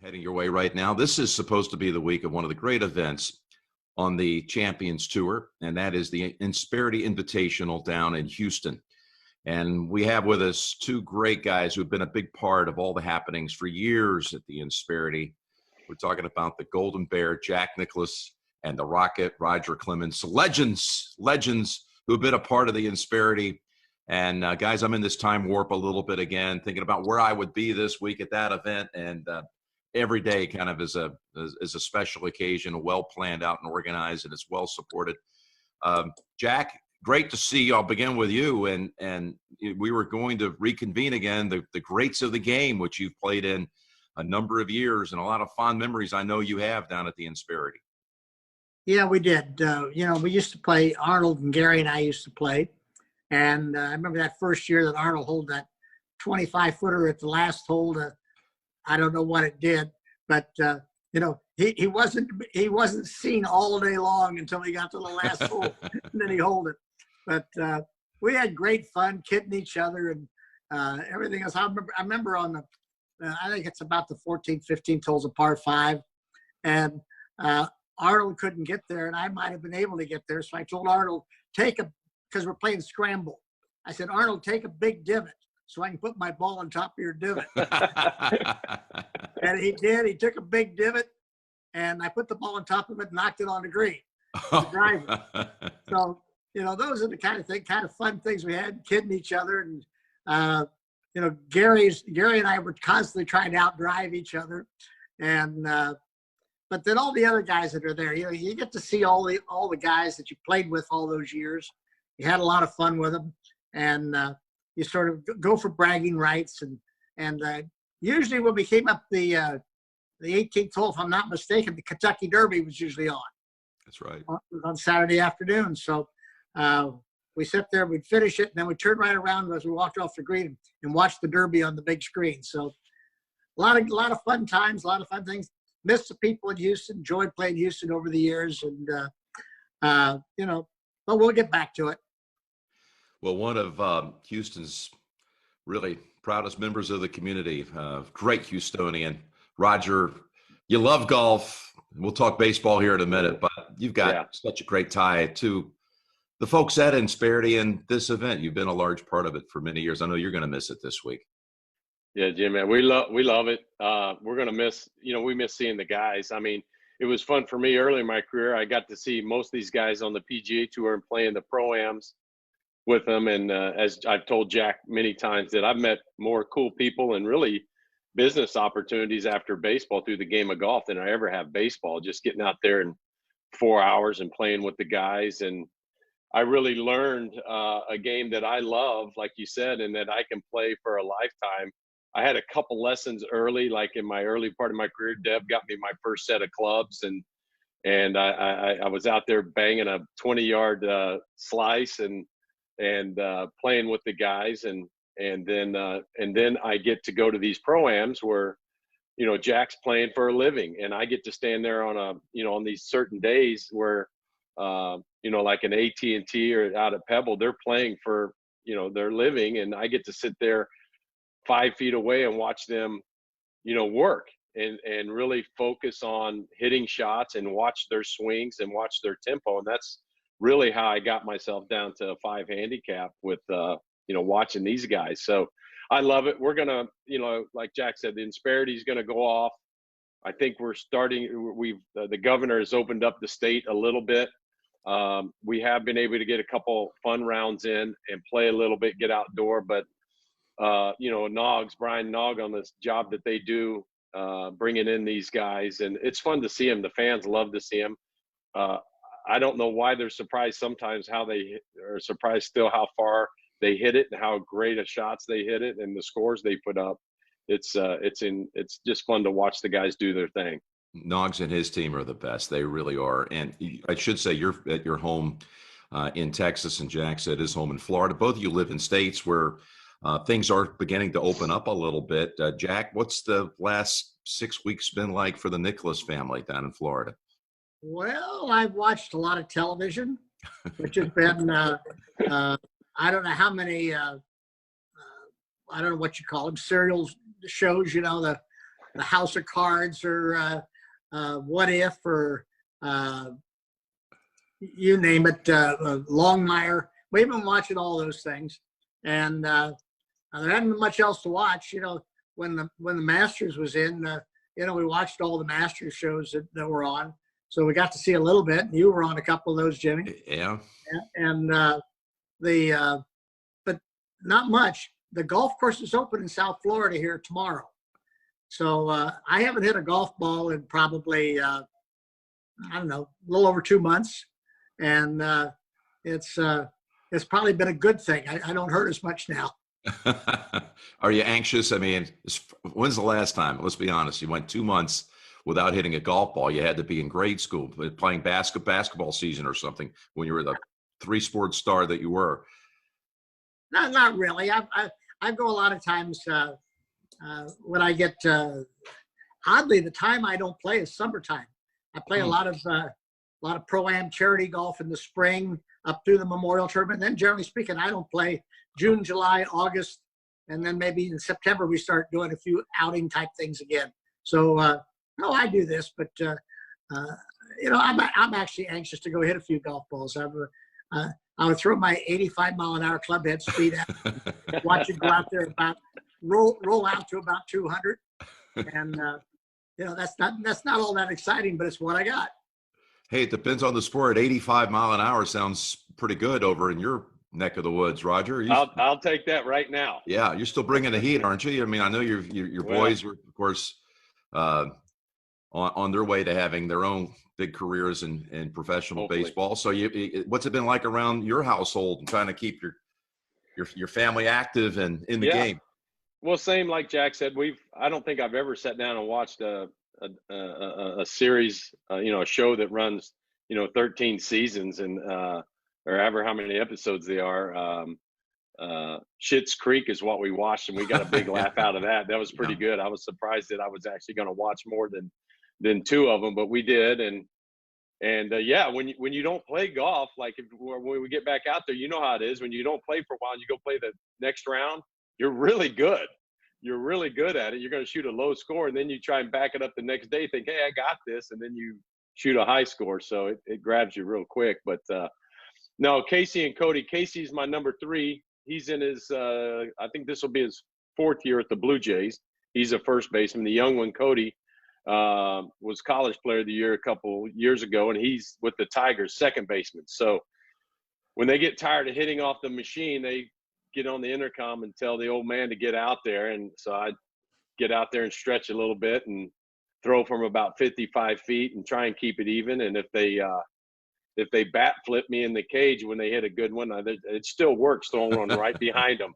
heading your way right now. This is supposed to be the week of one of the great events on the Champions Tour, and that is the Insperity Invitational down in Houston. And we have with us two great guys who have been a big part of all the happenings for years at the Insperity. We're talking about the Golden Bear, Jack Nicklaus, and the Rocket, Roger Clemens. Legends who have been a part of the Insperity. And guys, I'm in this time warp a little bit again, thinking about where I would be this week at that event. And every day kind of is a special occasion, well planned out and organized, and it's well supported. Jack, great to see you. I'll begin with you. And we were going to reconvene again, the greats of the game, which you've played in a number of years, and a lot of fond memories I know you have down at the Insperity. Yeah, we did. We used to play, Arnold and Gary and I used to play. And I remember that first year that Arnold held that 25-footer at the last hole. I don't know what it did, but he wasn't seen all day long until he got to the last hole, and then he held it. But we had great fun kidding each other and everything else. I remember on the I think it's about the 14th, 15th holes of par 5, and Arnold couldn't get there, and I might have been able to get there. So I told Arnold, because we're playing scramble. I said, Arnold, take a big divot so I can put my ball on top of your divot. And he did. He took a big divot, and I put the ball on top of it and knocked it on the green. The driver. So, those are the kind of fun things we had, kidding each other. And, Gary and I were constantly trying to outdrive each other. And, but then all the other guys that are there, you get to see all the guys that you played with all those years. You had a lot of fun with them, and you sort of go for bragging rights. And usually when we came up the 18th hole, if I'm not mistaken, the Kentucky Derby was usually on. That's right. On Saturday afternoon. So we sit there, we'd finish it, and then we'd turn right around as we walked off the green and watch the Derby on the big screen. So a lot of fun times, a lot of fun things. Missed the people in Houston, enjoyed playing Houston over the years, and but we'll get back to it. Well, one of Houston's really proudest members of the community, great Houstonian, Roger. You love golf. We'll talk baseball here in a minute, but you've got such a great tie to the folks at Insperity and this event. You've been a large part of it for many years. I know you're going to miss it this week. Yeah, Jim, man, we love it. We're going to miss, we miss seeing the guys. I mean, it was fun for me early in my career. I got to see most of these guys on the PGA Tour and playing the Pro-Ams with them. And as I've told Jack many times, that I've met more cool people and really business opportunities after baseball through the game of golf than I ever have baseball, just getting out there in 4 hours and playing with the guys. And I really learned a game that I love, like you said, and that I can play for a lifetime. I had a couple lessons early, like in my early part of my career. Deb got me my first set of clubs, and I was out there banging a 20-yard slice and playing with the guys, and then I get to go to these Pro-Ams where, Jack's playing for a living, and I get to stand there on on these certain days where, like an AT&T or out at Pebble, they're playing for, their living, and I get to sit there 5 feet away and watch them, work and really focus on hitting shots and watch their swings and watch their tempo. And that's really how I got myself down to a 5 handicap with, watching these guys. So I love it. We're going to, like Jack said, the Insperity is going to go off. I think we're starting, the governor has opened up the state a little bit. We have been able to get a couple fun rounds in and play a little bit, get outdoor, but Brian Nog on this job that they do, bringing in these guys, and it's fun to see them. The fans love to see them. I don't know why they're surprised sometimes, how they are surprised still how far they hit it and how great of shots they hit it and the scores they put up. It's just fun to watch the guys do their thing. Noggs and his team are the best. They really are. And I should say you're at your home in Texas, and Jack said his home in Florida. Both of you live in states where things are beginning to open up a little bit. Jack, what's the last 6 weeks been like for the Nicklaus family down in Florida? Well, I've watched a lot of television, which has been, I don't know how many, I don't know what you call them, serial shows, the House of Cards or What If or you name it, Longmire. We've been watching all those things, and there hadn't been much else to watch. When the Masters was in, we watched all the Masters shows that were on, so we got to see a little bit. You were on a couple of those, Jimmy. Yeah. And but not much. The golf course is open in South Florida here tomorrow, so I haven't hit a golf ball in probably I don't know, a little over 2 months, and it's probably been a good thing. I don't hurt as much now. Are you anxious? I mean, when's the last time? Let's be honest. You went 2 months without hitting a golf ball. You had to be in grade school playing basketball season or something when you were the 3-sport star that you were. Not really. I go a lot of times when I get oddly, the time I don't play is summertime. I play a lot of pro-am charity golf in the spring up through the Memorial Tournament. And then generally speaking, I don't play June, July, August, and then maybe in September we start doing a few outing type things again. So no, I do this, but I'm actually anxious to go hit a few golf balls. I would throw my 85-mile-an-hour club head speed out, watch it go out there about roll out to about 200, and that's not all that exciting, but it's what I got. Hey, it depends on the sport. 85 mile an hour sounds pretty good over in your neck of the woods, Roger. I'll take that right now. Yeah, you're still bringing the heat, aren't you? I mean, I know your boys were, of course, on their way to having their own big careers in professional Hopefully. baseball. So, what's it been like around your household and trying to keep your family active and in the game? Well, same like Jack said. I don't think I've ever sat down and watched a series, a show that runs, 13 seasons and or ever how many episodes they are. Schitt's Creek is what we watched, and we got a big laugh out of that. That was pretty good. I was surprised that I was actually going to watch more than 2 of them, but we did. And when you don't play golf, like when we get back out there, you know how it is. When you don't play for a while and you go play the next round, you're really good. You're really good at it. You're going to shoot a low score, and then you try and back it up the next day, think, hey, I got this, and then you shoot a high score. So it grabs you real quick. But no, Casey and Cody. Casey's my number 3. He's in his, I think this will be his 4th year at the Blue Jays. He's a first baseman. The young one, Cody, was College Player of the Year a couple years ago, and he's with the Tigers, second baseman. So when they get tired of hitting off the machine, they get on the intercom and tell the old man to get out there. And so I get out there and stretch a little bit and throw from about 55 feet and try and keep it even. And if they bat flip me in the cage when they hit a good one, it still works throwing one right behind them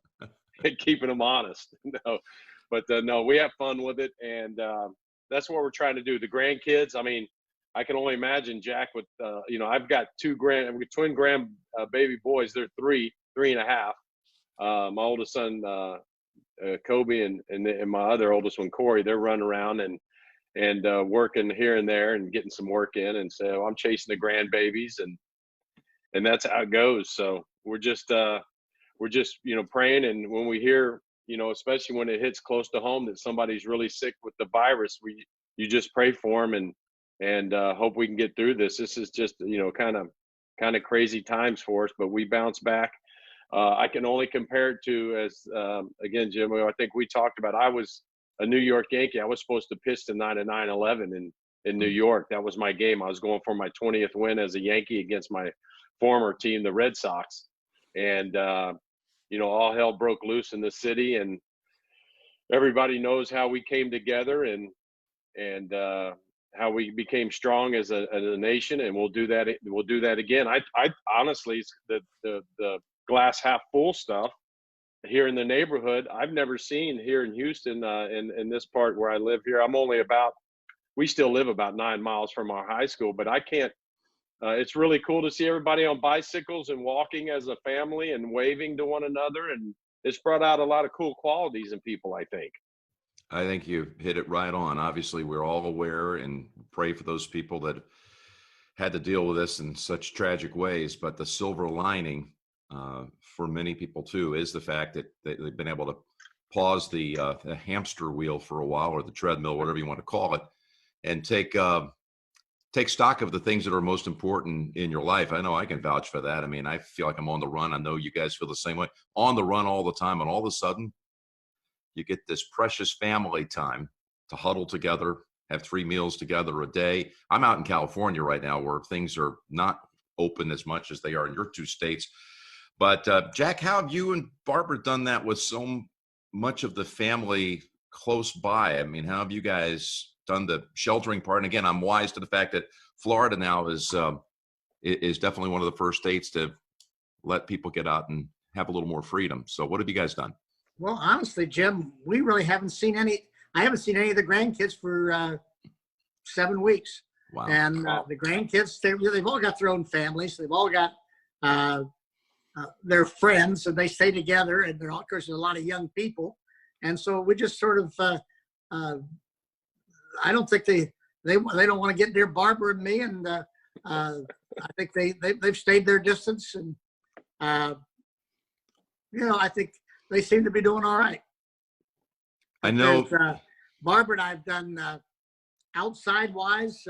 and keeping them honest. No, we have fun with it. And that's what we're trying to do. The grandkids, I mean, I can only imagine Jack with, I've got twin baby boys. They're 3.5. My oldest son, Kobe, and my other oldest one, Corey, they're running around and working here and there and getting some work in. And so I'm chasing the grandbabies, and that's how it goes. So we're just praying. And when we hear, especially when it hits close to home that somebody's really sick with the virus, you just pray for them and hope we can get through this. This is just, kind of crazy times for us, but we bounce back. I can only compare it to, again, Jim, I think we talked about, I was a New York Yankee. I was supposed to pitch the 9-9-11 in New York. That was my game. I was going for my 20th win as a Yankee against my former team, the Red Sox. And, all hell broke loose in the city, and everybody knows how we came together and how we became strong as a nation. And we'll do that. We'll do that again. I honestly, the glass half full stuff here in the neighborhood, I've never seen here in Houston, in this part where I live here. We still live about 9 miles from our high school, but I can't, it's really cool to see everybody on bicycles and walking as a family and waving to one another. And it's brought out a lot of cool qualities in people, I think. I think you hit it right on. Obviously, we're all aware and pray for those people that had to deal with this in such tragic ways. But the silver lining, for many people too, is the fact that they've been able to pause the hamster wheel for a while, or the treadmill, whatever you want to call it, and take stock of the things that are most important in your life. I know I can vouch for that. I mean, I feel like I'm on the run. I know you guys feel the same way. On the run all the time, and all of a sudden, you get this precious family time to huddle together, have 3 meals together a day. I'm out in California right now, where things are not open as much as they are in your 2 states. But Jack, how have you and Barbara done that with so much of the family close by? I mean, how have you guys done the sheltering part? And again, I'm wise to the fact that Florida now is definitely one of the first states to let people get out and have a little more freedom. So what have you guys done? Well, honestly, Jim, we really haven't seen any. I haven't seen any of the grandkids for 7 weeks. Wow. And the grandkids, they've all got their own families. They've all got their friends, and they stay together. And they're all, of course, there's a lot of young people. And so we just sort of, I don't think they don't want to get near Barbara and me. And I think they've stayed their distance. And, I think they seem to be doing all right. I know. Barbara and I have done outside wise.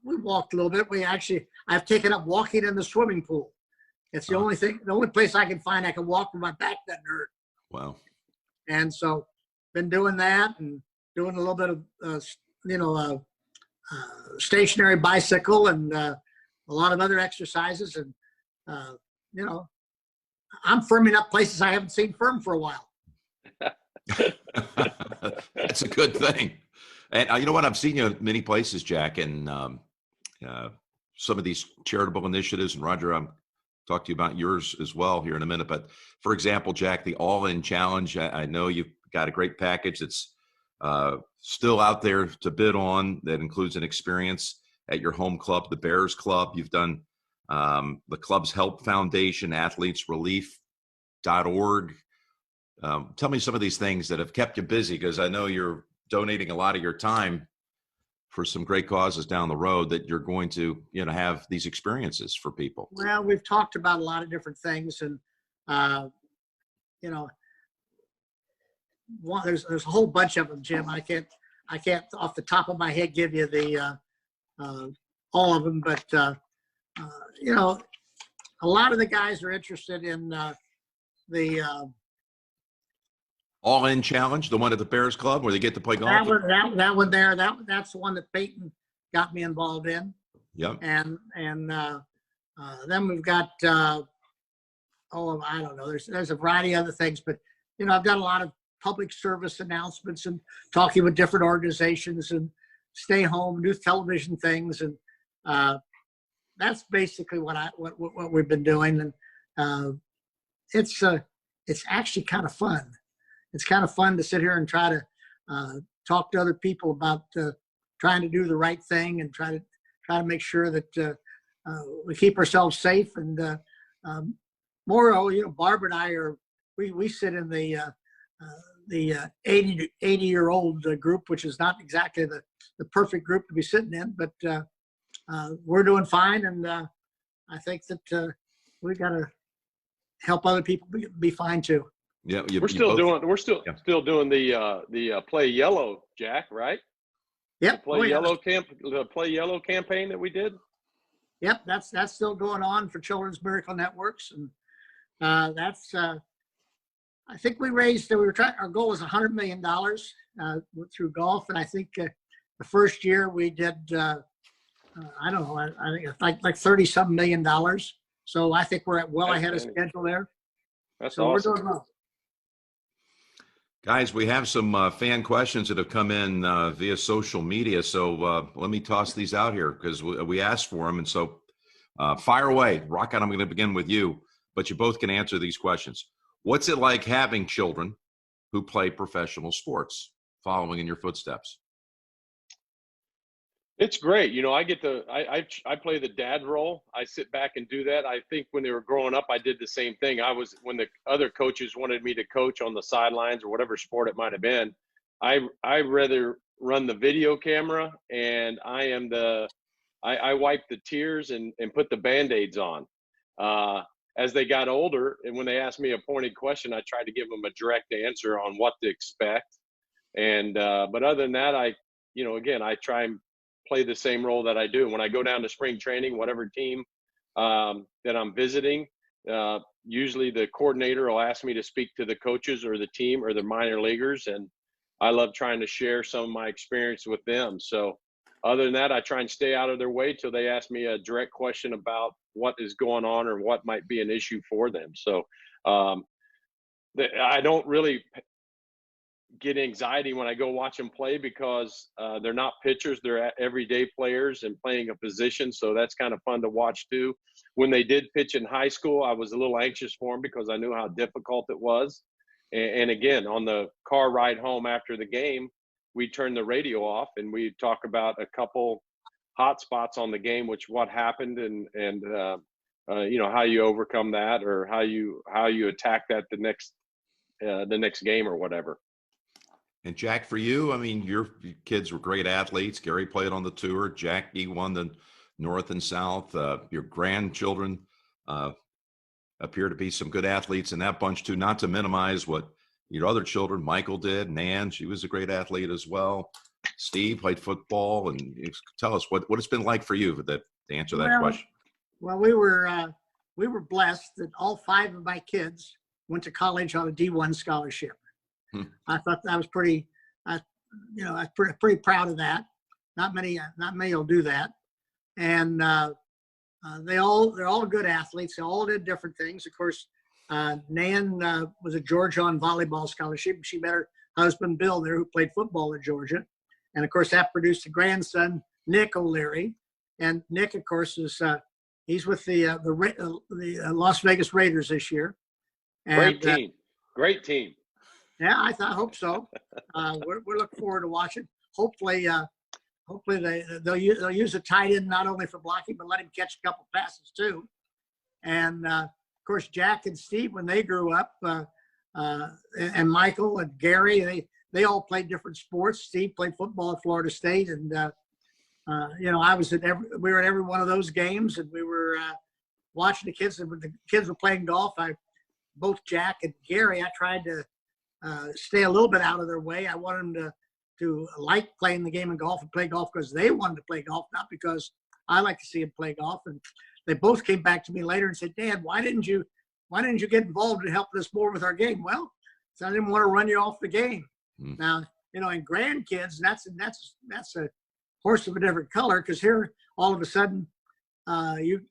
We walked a little bit. I've taken up walking in the swimming pool. It's the only place I can find I can walk when my back doesn't hurt. Wow. And so been doing that and doing a little bit of, stationary bicycle and a lot of other exercises. And, I'm firming up places I haven't seen firm for a while. That's a good thing. And you know what? I've seen you in many places, Jack, and some of these charitable initiatives. And Roger, I'm talk to you about yours as well here in a minute. But for example, Jack, the All-In Challenge, I know you've got a great package that's still out there to bid on that includes an experience at your home club, the Bears Club. You've done the club's Help Foundation, athletesrelief.org. Tell me some of these things that have kept you busy, because I know you're donating a lot of your time for some great causes down the road that you're going to, have these experiences for people. Well, we've talked about a lot of different things, and there's a whole bunch of them, Jim. I can't off the top of my head give you the all of them, but a lot of the guys are interested in the All-In Challenge, the one at the Bears Club where they get to play golf. That one there. That's the one that Peyton got me involved in. Yep. And then we've got I don't know. There's a variety of other things, but I've done a lot of public service announcements and talking with different organizations and stay home, do television things, and that's basically what we've been doing. And it's actually kind of fun. It's kind of fun to sit here and try to talk to other people about trying to do the right thing and try to make sure that we keep ourselves safe. And Barbara and I we sit in the 80-year-old group, which is not exactly the perfect group to be sitting in, but we're doing fine. And I think that we've got to help other people be fine too. Yeah, we're still doing the Play Yellow, Jack, right? Yep. The Play Yellow campaign that we did. Yep, that's still going on for Children's Miracle Networks, and that's I think we raised. Our goal was $100 million through golf, and I think the first year we did I don't know, I think it's like $30-some million. So I think we're ahead of schedule there. That's so awesome. We're doing well. Guys, we have some fan questions that have come in via social media. So let me toss these out here because we asked for them. And so fire away. Rocket, I'm going to begin with you, but you both can answer these questions. What's it like having children who play professional sports, following in your footsteps? It's great. I play the dad role. I sit back and do that. I think when they were growing up, I did the same thing. When the other coaches wanted me to coach on the sidelines or whatever sport it might have been, I rather run the video camera, and I wipe the tears and put the Band-Aids on. as they got older, and when they asked me a pointed question, I tried to give them a direct answer on what to expect. And but other than that, again, I try and play the same role that I do when I go down to spring training, whatever team that I'm visiting. Usually the coordinator will ask me to speak to the coaches or the team or the minor leaguers, and I love trying to share some of my experience with them. So other than that, I try and stay out of their way till they ask me a direct question about what is going on or what might be an issue for them. So I don't really get anxiety when I go watch them play because they're not pitchers. They're everyday players and playing a position. So that's kind of fun to watch too. When they did pitch in high school, I was a little anxious for them because I knew how difficult it was. And again, on the car ride home after the game, we turn the radio off and we talk about a couple hot spots on the game, which what happened and how you overcome that or how you attack that the next game or whatever. And Jack, for you, I mean, your kids were great athletes. Gary played on the tour. Jackie won the North and South. Your grandchildren appear to be some good athletes in that bunch too, not to minimize what your other children, Michael did. Nan, she was a great athlete as well. Steve played football. And tell us what it's been like for you to answer that question. Well, we were blessed that all 5 of my kids went to college on a D1 scholarship. I thought that was pretty proud of that. Not many will do that. And they're all good athletes. They all did different things. Of course, Nan was a Georgia on volleyball scholarship. She met her husband, Bill, there, who played football at Georgia. And of course, that produced a grandson, Nick O'Leary. And Nick, of course, he's with the Las Vegas Raiders this year. And, Great team. Yeah, I hope so. We're looking forward to watching. Hopefully they'll use a tight end not only for blocking, but let him catch a couple passes too. And of course, Jack and Steve, when they grew up, and Michael and Gary, they all played different sports. Steve played football at Florida State, and I was we were at every one of those games, and we were watching the kids. And when the kids were playing golf, both Jack and Gary, I tried to stay a little bit out of their way. I wanted them to like playing the game of golf and play golf because they wanted to play golf, not because I like to see them play golf. And they both came back to me later and said, "Dad, why didn't you get involved and help us more with our game?" Well, so I didn't want to run you off the game. Now, in grandkids, that's a horse of a different color, because here all of a sudden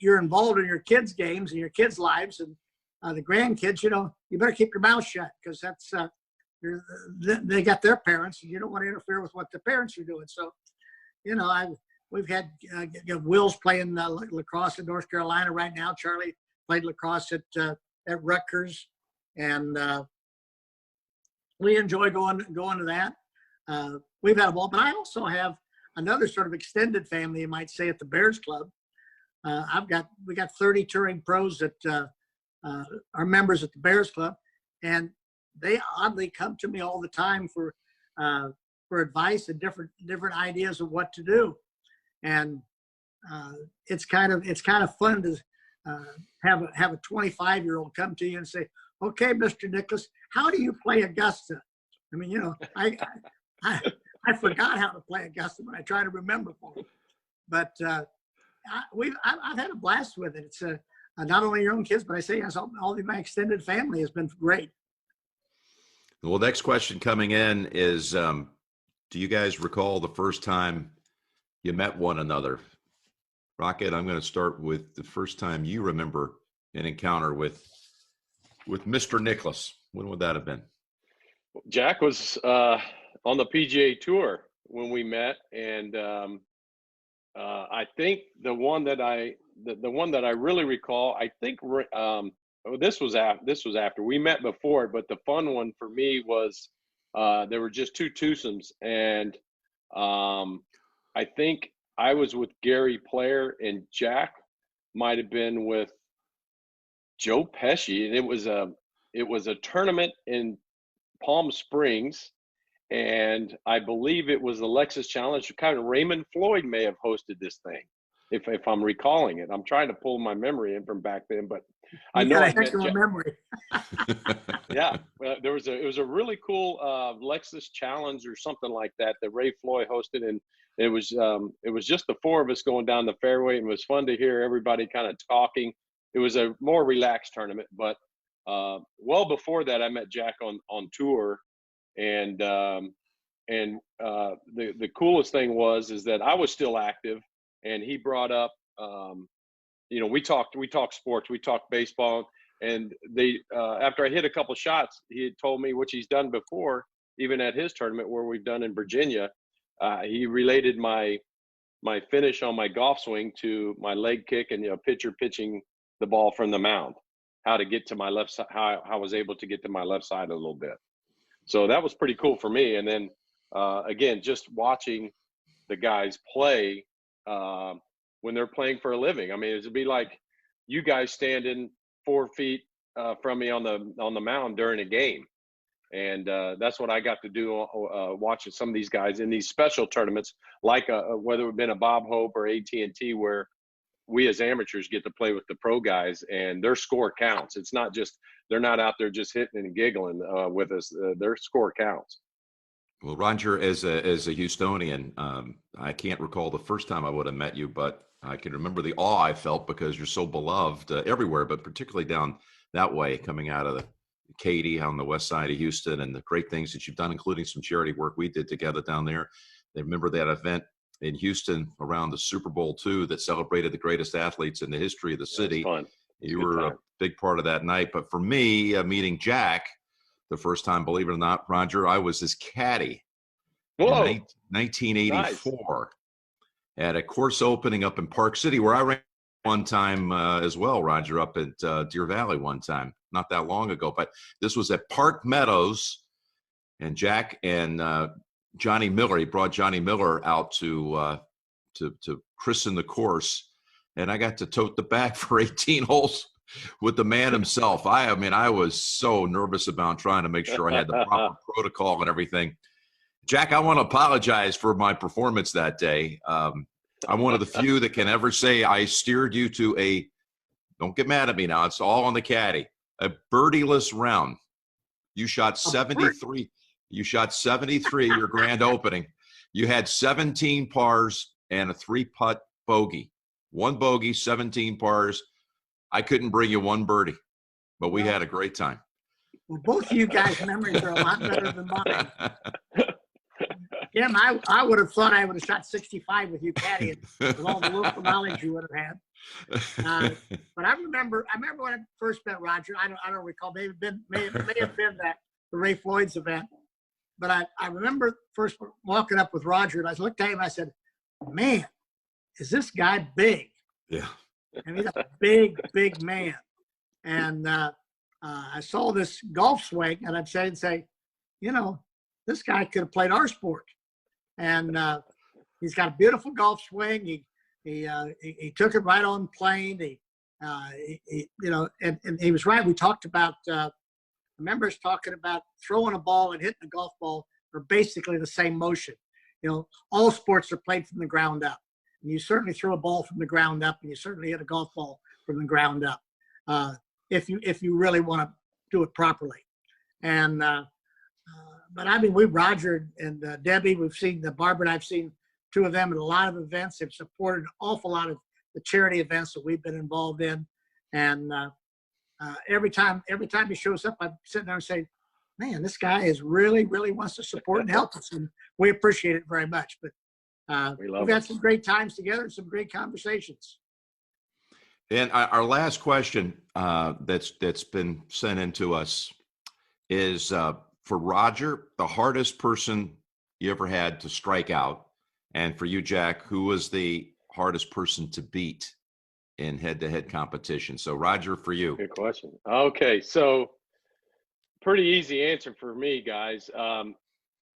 you're involved in your kids' games and your kids' lives, and the grandkids, you better keep your mouth shut, because that's they got their parents, and you don't want to interfere with what the parents are doing. So, we've had Will's playing lacrosse in North Carolina right now. Charlie played lacrosse at Rutgers, and we enjoy going to that. We've had a ball, but I also have another sort of extended family, you might say, at the Bears Club. We got 30 touring pros that are members at the Bears Club, and they oddly come to me all the time for advice and different ideas of what to do. And it's kind of fun to have a 25-year-old come to you and say, "Okay, Mr. Nicklaus, how do you play Augusta?" I mean, I forgot how to play Augusta, but I try to remember for them. But I've had a blast with it. It's not only your own kids, but I say all of my extended family has been great. Well, next question coming in is, do you guys recall the first time you met one another? Rocket, I'm going to start with the first time you remember an encounter with Mr. Nicklaus. When would that have been? Jack was on the PGA Tour when we met, and I think the one that I really recall, I think this was after we met before, but the fun one for me was there were just 2 twosomes, and I think I was with Gary Player, and Jack might have been with Joe Pesci, and it was a tournament in Palm Springs, and I believe it was the Lexus Challenge. Kind of Raymond Floyd may have hosted this thing, if I'm recalling it. I'm trying to pull my memory in from back then, but I You know got a I heck met of a memory. Yeah, it was a really cool Lexus Challenge or something like that that Ray Floyd hosted, and it was just the four of us going down the fairway, and it was fun to hear everybody kind of talking. It was a more relaxed tournament, but well before that, I met Jack on tour, and the coolest thing is that I was still active, and he brought up we talked sports, we talked baseball, and they after I hit a couple shots, he had told me, which he's done before, even at his tournament where we've done in Virginia. He related my finish on my golf swing to my leg kick and pitcher pitching the ball from the mound, how to get to my left side, how I was able to get to my left side a little bit. So that was pretty cool for me. And then again, just watching the guys play when they're playing for a living. I mean, it'd be like you guys standing 4 feet from me on the mound during a game, and that's what I got to do watching some of these guys in these special tournaments, like whether it been a Bob Hope or AT&T, where we as amateurs get to play with the pro guys, and their score counts. It's not just they're not out there just hitting and giggling with us. Their score counts. Well, Roger, as a Houstonian, I can't recall the first time I would have met you, but I can remember the awe I felt because you're so beloved everywhere, but particularly down that way, coming out of the Katy on the west side of Houston, and the great things that you've done, including some charity work we did together down there. I remember that event in Houston around the Super Bowl II that celebrated the greatest athletes in the history of the city. Fun. You were a big part of that night. But for me, meeting Jack the first time, believe it or not, Roger, I was his caddy. Whoa. In 1984 at a course opening up in Park City, where I ran one time as well, Roger, up at Deer Valley one time, not that long ago. But this was at Park Meadows, and Jack and Johnny Miller, he brought Johnny Miller out to christen the course, and I got to tote the bag for 18 holes with the man himself. I mean, I was so nervous about trying to make sure I had the proper protocol and everything. Jack, I want to apologize for my performance that day. I'm one of the few that can ever say I steered you to don't get mad at me now, it's all on the caddy, a birdieless round. You shot 73. You shot 73 your grand opening. You had 17 pars and a 3-putt bogey. 1 bogey, 17 pars. I couldn't bring you 1 birdie, but we had a great time. Well, both of you guys' memories are a lot better than mine. Jim, I would have thought I would have shot 65 with you caddying, with all the local knowledge you would have had. But I remember when I first met Roger. I don't recall. May have been that the Ray Floyd's event. But I remember first walking up with Roger, and I looked at him and I said, "Man, is this guy big?" Yeah. And he's a big, big man. And I saw this golf swing, and I'd say, this guy could have played our sport. And he's got a beautiful golf swing. He took it right on plane. And he was right. We talked about. I remember us talking about throwing a ball and hitting a golf ball are basically the same motion. All sports are played from the ground up. And you certainly throw a ball from the ground up, and you certainly hit a golf ball from the ground up. If you really want to do it properly. And but I mean, Roger and Debbie, we've seen Barbara and I've seen 2 of them at a lot of events. They've supported an awful lot of the charity events that we've been involved in. And every time he shows up, I'm sitting there and say, man, this guy really wants to support and help us. And we appreciate it very much. But we've had some great times together and some great conversations. And our last question that's been sent in to us is for Roger, the hardest person you ever had to strike out, and for you, Jack, who was the hardest person to beat in head-to-head competition? So, Roger, for you. Good question. Okay, so pretty easy answer for me, guys.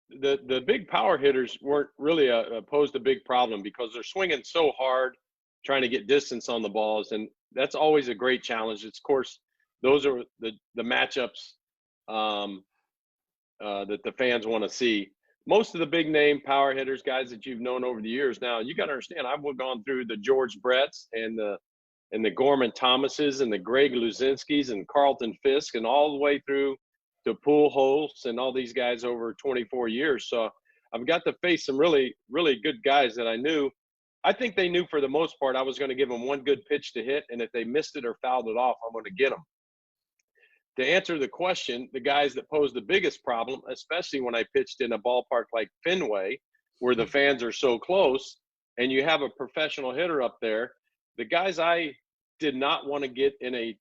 The big power hitters weren't really posed a big problem because they're swinging so hard, trying to get distance on the balls, and that's always a great challenge. It's, of course, those are the matchups that the fans want to see. Most of the big name power hitters, guys that you've known over the years, now you got to understand, I've gone through the George Bretts and the and the Gorman Thomases and the Greg Luzinskis and Carlton Fisk and all the way through to Pujols and all these guys over 24 years. So I've got to face some really, really good guys that I knew. I think they knew for the most part I was going to give them one good pitch to hit, and if they missed it or fouled it off, I'm going to get them. To answer the question, the guys that posed the biggest problem, especially when I pitched in a ballpark like Fenway, where the fans are so close and you have a professional hitter up there, the guys I did not want to get in a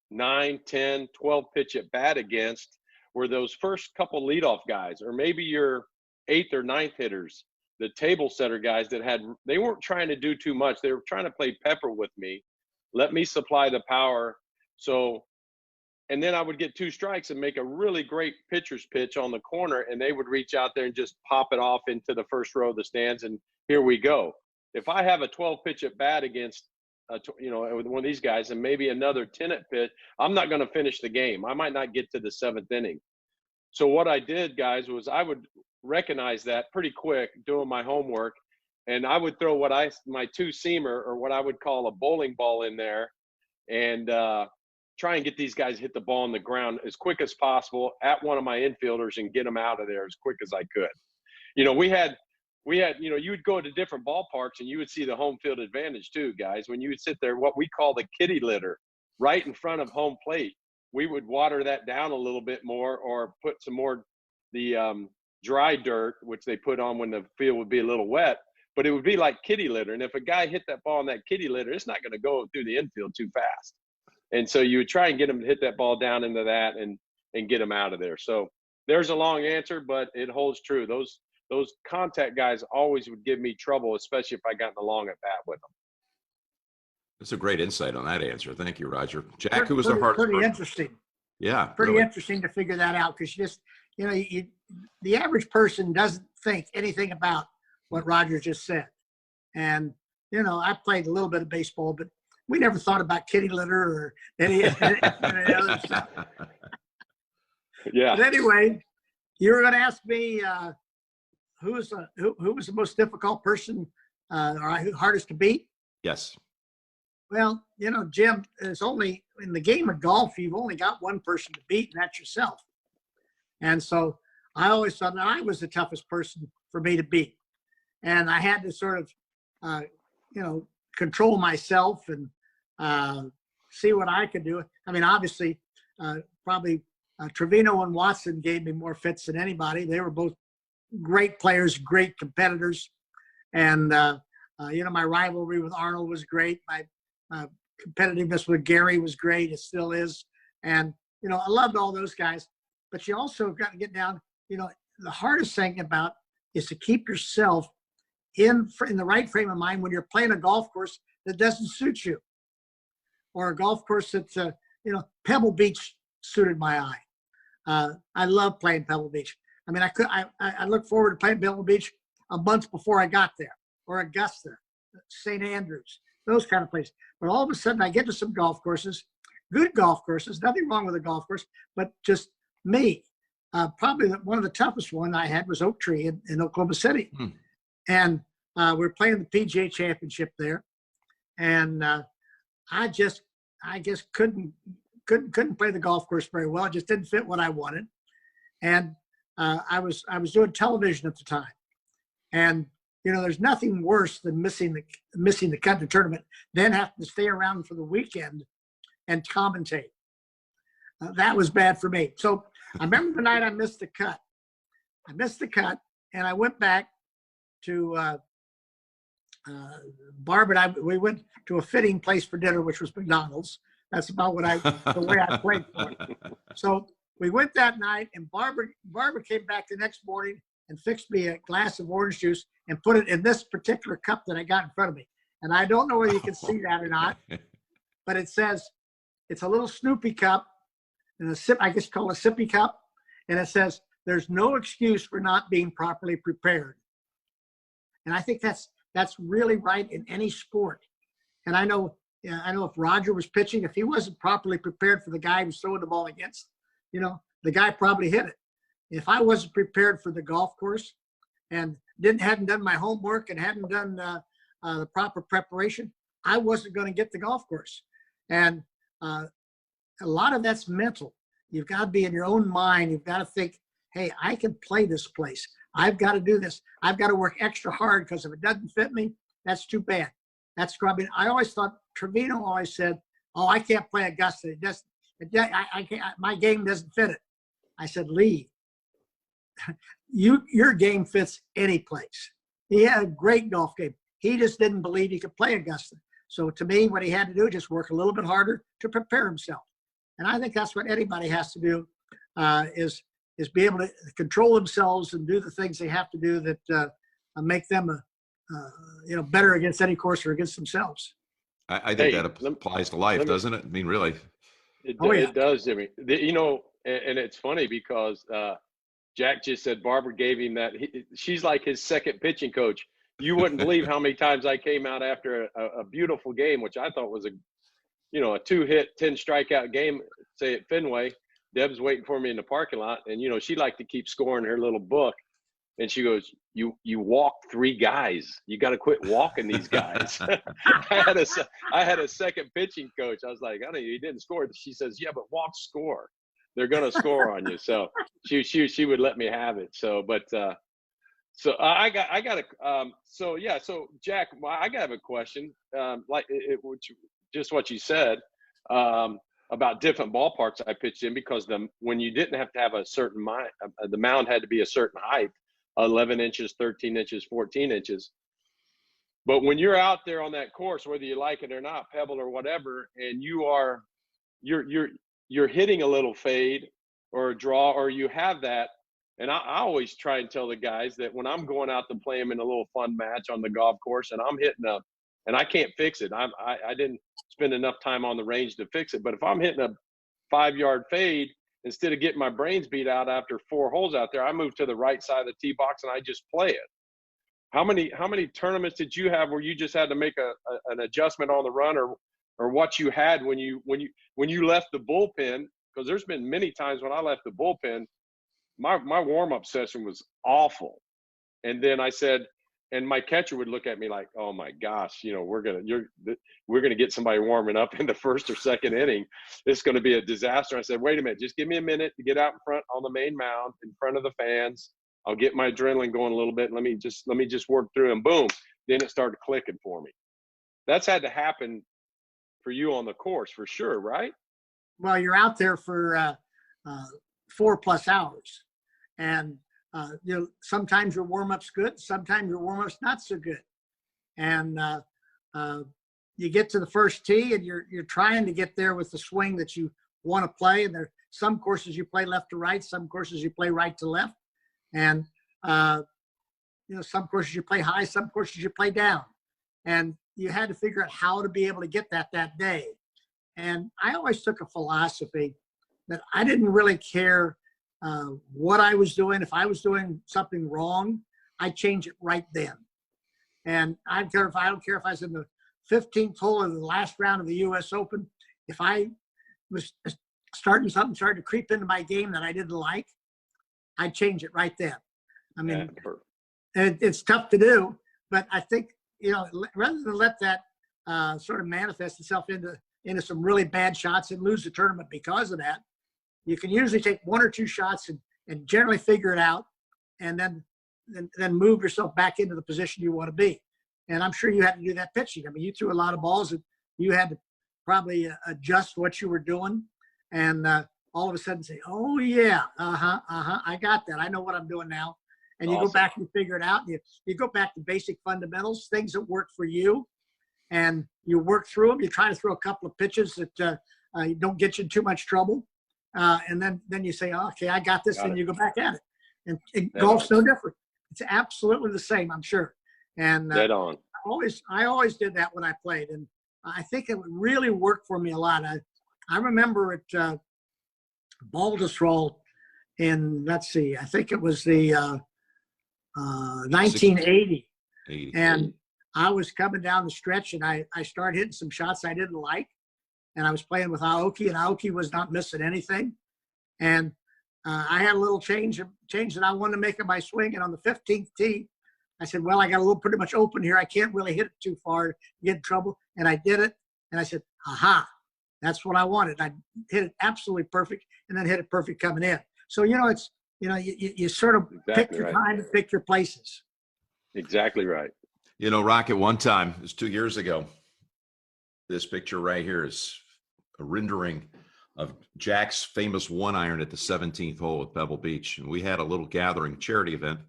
9, 10, 12 pitch at bat against were those first couple leadoff guys, or maybe your 8th or 9th hitters, the table setter guys they weren't trying to do too much. They were trying to play pepper with me, let me supply the power. So, and then I would get 2 strikes and make a really great pitcher's pitch on the corner, and they would reach out there and just pop it off into the first row of the stands, and here we go. If I have a 12 pitch at bat against, with one of these guys and maybe another 10 at pitch, I'm not going to finish the game. I might not get to the 7th inning. So what I did, guys, was I would recognize that pretty quick doing my homework, and I would throw my 2-seamer, or what I would call a bowling ball, in there, and try and get these guys hit the ball on the ground as quick as possible at one of my infielders and get them out of there as quick as I could. We had, you would go to different ballparks and you would see the home field advantage too, guys. When you would sit there, what we call the kitty litter, right in front of home plate, we would water that down a little bit more, or put some more the dry dirt, which they put on when the field would be a little wet, but it would be like kitty litter. And if a guy hit that ball in that kitty litter, it's not going to go through the infield too fast. And so you would try and get him to hit that ball down into that and get him out of there. So there's a long answer, but it holds true. Those contact guys always would give me trouble, especially if I got in the long at bat with them. That's a great insight on that answer. Thank you, Roger. Jack, who was the hardest Pretty person? interesting. Yeah. Pretty really interesting to figure that out, because the average person doesn't think anything about what Roger just said. And, I played a little bit of baseball, but we never thought about kitty litter or any other stuff. Yeah. But anyway, you were going to ask me who was the most difficult person or hardest to beat? Yes. Well, Jim, it's only in the game of golf, you've only got one person to beat, and that's yourself. And so I always thought that I was the toughest person for me to beat. And I had to sort of, control myself and see what I could do. I mean, obviously, probably Trevino and Watson gave me more fits than anybody. They were both great players, great competitors. And, my rivalry with Arnold was great. My competitiveness with Gary was great. It still is. And, I loved all those guys. But you also got to get down, the hardest thing about is to keep yourself in the right frame of mind when you're playing a golf course that doesn't suit you, or a golf course that's, Pebble Beach suited my eye. I love playing Pebble Beach. I mean, I look forward to playing Pebble Beach a month before I got there, or Augusta, St. Andrews, those kind of places. But all of a sudden I get to some golf courses, good golf courses, nothing wrong with a golf course, but just me. Probably one of the toughest one I had was Oak Tree in Oklahoma City. And we were playing the PGA Championship there. And I guess couldn't play the golf course very well. It just didn't fit what I wanted. And I was doing television at the time. And there's nothing worse than missing the country tournament, then having to stay around for the weekend and commentate. That was bad for me. So I remember the night I missed the cut. And I went back to Barb and I. We went to a fitting place for dinner, which was McDonald's. That's about the way I played for it. So we went that night, and Barbara came back the next morning and fixed me a glass of orange juice and put it in this particular cup that I got in front of me. And I don't know whether you can see that or not, but it says, it's a little Snoopy cup, and I guess called a sippy cup. And it says, there's no excuse for not being properly prepared. And I think that's really right in any sport. And I know if Roger was pitching, if he wasn't properly prepared for the guy he was throwing the ball against, the guy probably hit it. If I wasn't prepared for the golf course and hadn't done my homework and hadn't done the proper preparation, I wasn't going to get the golf course. And a lot of that's mental. You've got to be in your own mind. You've got to think, hey, I can play this place. I've got to do this. I've got to work extra hard, because if it doesn't fit me, that's too bad. That's probably, I always thought, Trevino always said, oh, I can't play Augusta. It doesn't, I can't, my game doesn't fit it. I said, Lee, your game fits any place. He had a great golf game. He just didn't believe he could play Augusta. So to me, what he had to do is just work a little bit harder to prepare himself. And I think that's what anybody has to do, is be able to control themselves and do the things they have to do that make them better against any course or against themselves. I think that applies to life, doesn't it? I mean, really. It does, Jimmy. And it's funny because Jack just said Barbara gave him that. She's like his second pitching coach. You wouldn't believe how many times I came out after a beautiful game, which I thought was a 2-hit, 10 strikeout game, say at Fenway. Deb's waiting for me in the parking lot, and she liked to keep scoring her little book. And she goes, you walked 3 guys. You got to quit walking these guys. I had a second pitching coach. I was like, I know he didn't score. She says, yeah, but walk score. They're going to score on you. So she would let me have it. So, but so I got so Jack, I got a question. Just what you said about different ballparks I pitched in, because when you didn't have to have a certain the mound had to be a certain height. 11 inches, 13 inches, 14 inches. But when you're out there on that course, whether you like it or not, pebble or whatever, and you're hitting a little fade or a draw, or you have that. And I always try and tell the guys that when I'm going out to play them in a little fun match on the golf course and I'm hitting and I can't fix it. I didn't spend enough time on the range to fix it. But if I'm hitting a 5-yard fade, instead of getting my brains beat out after 4 holes out there, I move to the right side of the tee box and I just play it. How many tournaments did you have where you just had to make an adjustment on the run, or what you had when you left the bullpen? Because there's been many times when I left the bullpen, my warm-up session was awful. And then I said, and my catcher would look at me like, oh my gosh, we're gonna get somebody warming up in the first or second inning. It's gonna be a disaster. I said, wait a minute, just give me a minute to get out in front on the main mound in front of the fans. I'll get my adrenaline going a little bit. Let me just work through, and boom, then it started clicking for me. That's had to happen for you on the course for sure, right? Well, you're out there for 4+ hours, and sometimes your warm-up's good, sometimes your warm-up's not so good. And you get to the first tee and you're trying to get there with the swing that you want to play. And there some courses you play left to right, some courses you play right to left. And some courses you play high, some courses you play down. And you had to figure out how to be able to get that day. And I always took a philosophy that I didn't really care what I was doing. If I was doing something wrong, I'd change it right then. And I don't care if I was in the 15th hole of the last round of the U.S. Open. If I was starting to creep into my game that I didn't like, I'd change it right then. I mean, it's tough to do, but I think, rather than let that sort of manifest itself into some really bad shots and lose the tournament because of that, you can usually take 1 or 2 shots and generally figure it out, and then move yourself back into the position you want to be. And I'm sure you had to do that pitching. I mean, you threw a lot of balls and you had to probably adjust what you were doing, and all of a sudden say, oh yeah, I got that. I know what I'm doing now. And you go back and figure it out. And you go back to basic fundamentals, things that work for you, and you work through them. You try to throw a couple of pitches that don't get you in too much trouble. And then you say, okay, I got this, and you go back at it. And golf's no different. It's absolutely the same, I'm sure. And dead on. I always did that when I played, and I think it really worked for me a lot. I remember at Baltusrol in, I think it was the 1980, and I was coming down the stretch, and I started hitting some shots I didn't like. And I was playing with Aoki, and Aoki was not missing anything. And I had a little change that I wanted to make in my swing. And on the 15th tee, I said, well, I got a little pretty much open here. I can't really hit it too far to get in trouble. and I did it. And I said, aha, that's what I wanted. I hit it absolutely perfect and then hit it perfect coming in. So, you sort of pick your time and pick your places. Exactly right. Rocket, one time, it was 2 years ago, this picture right here is a rendering of Jack's famous one iron at the 17th hole at Pebble Beach. And we had a little gathering charity event,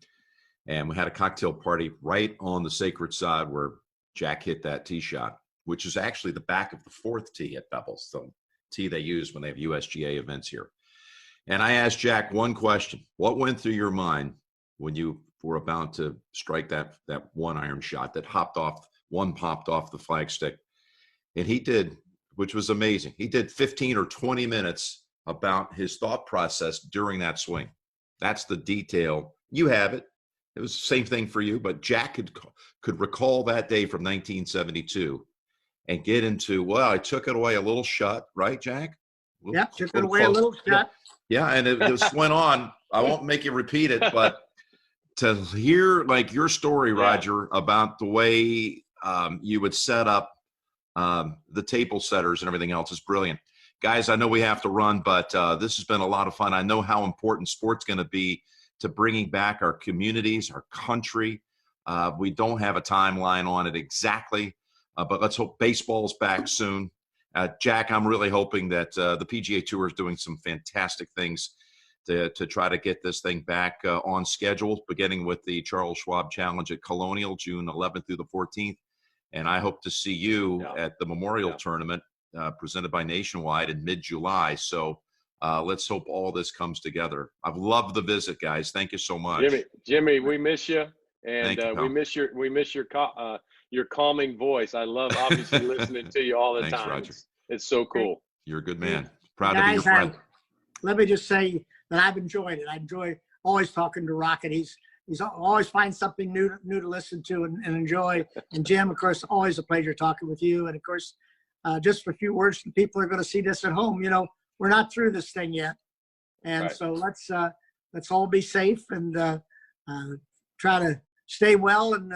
and we had a cocktail party right on the sacred side where Jack hit that tee shot, which is actually the back of the fourth tee at Pebbles, the tee they use when they have USGA events here. And I asked Jack one question. What went through your mind when you were about to strike that one iron shot that popped off the flagstick? And he did, which was amazing. He did 15 or 20 minutes about his thought process during that swing. That's the detail. You have it. It was the same thing for you, but Jack could recall that day from 1972 and get into, well, I took it away a little shut, right, Jack? Yep, took it away a little shut. Yeah, and it just went on. I won't make you repeat it, but to hear like your story, Roger, about the way you would set up the table setters and everything else is brilliant. Guys, I know we have to run, but this has been a lot of fun. I know how important sport's going to be to bringing back our communities, our country. We don't have a timeline on it exactly, but let's hope baseball's back soon. Jack, I'm really hoping that the PGA Tour is doing some fantastic things to try to get this thing back on schedule, beginning with the Charles Schwab Challenge at Colonial, June 11th through the 14th. And I hope to see you at the Memorial Tournament presented by Nationwide in mid-July. So let's hope all this comes together. I've loved the visit, guys. Thank you so much. Jimmy, we miss you. And we miss your calming voice. I love obviously listening to you all the time. Roger. It's so cool. You're a good man. Proud to be your friend. Let me just say that I've enjoyed it. I enjoy always talking to Rocket. He's always finds something new to listen to and enjoy. And Jim, of course, always a pleasure talking with you. And of course, just a few words to people who are going to see this at home. We're not through this thing yet, and so let's all be safe and try to stay well. And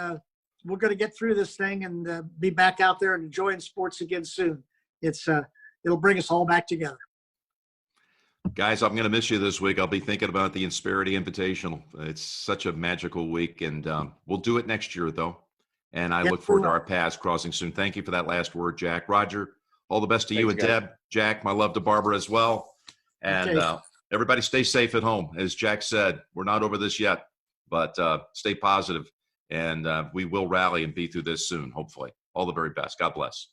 we're going to get through this thing and be back out there and enjoying sports again soon. It'll bring us all back together. Guys, I'm going to miss you this week. I'll be thinking about the Insperity Invitational. It's such a magical week, and we'll do it next year, though. And I look forward to our paths crossing soon. Thank you for that last word, Jack. Roger, all the best to you and guys. Deb. Jack, my love to Barbara as well. And everybody stay safe at home. As Jack said, we're not over this yet, but stay positive, and we will rally and be through this soon, hopefully. All the very best. God bless.